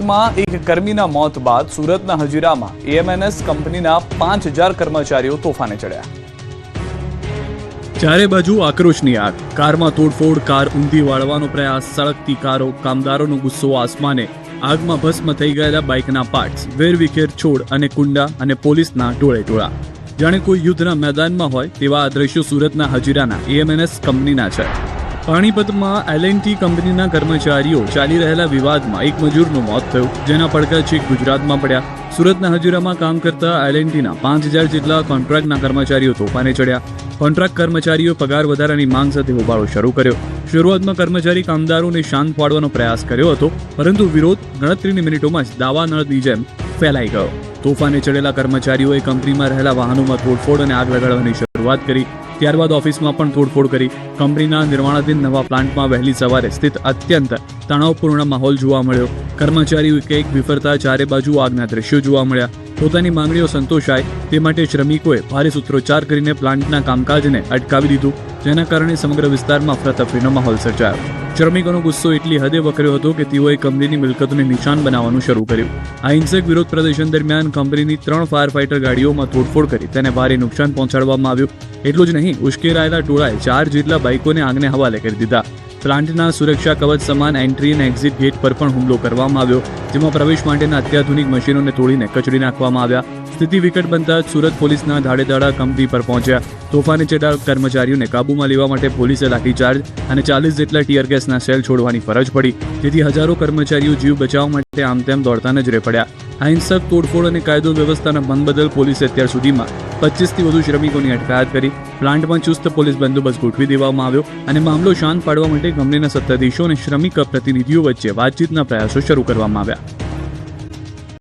પાણીપતમાં એક કર્મીના મોત બાદ સુરતના હજીરામાં એએમએનએસ કંપનીના 5000 કર્મચારીઓ તોફાને ચડ્યા। ચારે બાજુ આક્રોશની આગ, કારમાં તોડફોડ, કાર ઊંધી વાળવાનો પ્રયાસ, સળગતી કારો, કામદારોનો ગુસ્સો આસમાને, આગમાં ભસ્મ થઈ ગયેલા બાઇકના પાર્ટ્સ, વેરવિખેર છોડ અને કુંડા અને પોલીસના ટોળેટોળા। જાણે કોઈ યુદ્ધના મેદાનમાં હોય તેવા આ દ્રશ્યો સુરતના હજીરાના એએમએનએસ કંપનીના છે। પાણીપતમાં એલએનટી કંપનીના કર્મચારીઓ ચાલી રહેલા વિવાદમાં એક મજૂરનું મોત થયું, જેના પડઘા છેક ગુજરાતમાં પડ્યા। સુરતના હજીરામાં કામ કરતા એલએનટીના 5000 જેટલા કોન્ટ્રાક્ટના કર્મચારીઓ તોફાને ચડ્યા। કોન્ટ્રાક્ટ કર્મચારીઓ પગાર વધારાની માંગ સાથે હોબાળો શરૂ કર્યો। શરૂઆતમાં કર્મચારી કામદારોને શાંત પાડવાનો પ્રયાસ કર્યો હતો, પરંતુ વિરોધ ગણતરીની મિનિટોમાં જ દાવાનળની જેમ ફેલાઈ ગયો। તોફાને ચડેલા કર્મચારીઓએ કંપનીમાં રહેલા વાહનોમાં તોડફોડ અને આગ લગાડવાની શરૂઆત કરી। ત્યારબાદ ઓફિસમાં પણ તોડફોડ કરી। કંપનીના નિર્માણાધીન નવા પ્લાન્ટમાં વહેલી સવારે સ્થિત અત્યંત તણાવપૂર્ણ માહોલ જોવા મળ્યો। કર્મચારીઓ એક વિફરતા ચારે બાજુ આગના દ્રશ્યો જોવા મળ્યા। પોતાની માંગણીઓ સંતોષાય તે માટે શ્રમિકોએ ભારે સૂત્રોચ્ચાર કરીને પ્લાન્ટના કામકાજને અટકાવી દીધું, જેના કારણે સમગ્ર વિસ્તારમાં અફરાતફરીનો માહોલ સર્જાયો। શ્રમિકોનો ગુસ્સો એટલી હદે વકર્યો હતો કે તેઓએ કંપનીની મિલકતોને નિશાન બનાવવાનું શરૂ કર્યું। આ હિંસક વિરોધ પ્રદર્શન દરમિયાન કંપનીની 3 ફાયર ફાઇટર ગાડીઓમાં તોડફોડ કરી તેને ભારે નુકસાન પહોંચાડવામાં આવ્યું। એટલું જ નહીં, ઉશ્કેરાયેલા ટોળાએ 4 જેટલા બાઇકોને આગને હવાલે કરી દીધા। પ્લાન્ટના સુરક્ષા કવચ સમાન એન્ટ્રી અને એક્ઝિટ ગેટ પર પણ હુમલો કરવામાં આવ્યો, જેમાં પ્રવેશ માટેના અત્યાધુનિક મશીનોને તોડીને કચડી નાખવામાં આવ્યા। સ્થિતિ વિકટ બનતા સુરત પોલીસના ધાડેધાડા કંપની પર પહોંચ્યા। તોફાને ચડેલા કર્મચારીઓને કાબૂમાં લેવા માટે પોલીસે લાઠીચાર્જ અને 40 જેટલા ટીયર ગેસના સેલ છોડવાની ફરજ પડી, જેથી હજારો કર્મચારીઓ જીવ બચાવવા માટે આમ તેમ દોડતા નજરે પડ્યા। આ હિંસક તોડફોડ અને કાયદો વ્યવસ્થાના ભંગ બદલ પોલીસે અત્યાર સુધીમાં 25થી વધુ શ્રમિકોની અટકાયત કરી। પ્લાન્ટમાં ચુસ્ત પોલીસ બંદોબસ્ત ગોઠવી દેવામાં આવ્યો અને મામલો શાંત પાડવા માટે કંપનીના સત્તાધીશો અને શ્રમિક પ્રતિનિધિઓ વચ્ચે વાતચીતના પ્રયાસો શરૂ કરવામાં આવ્યા।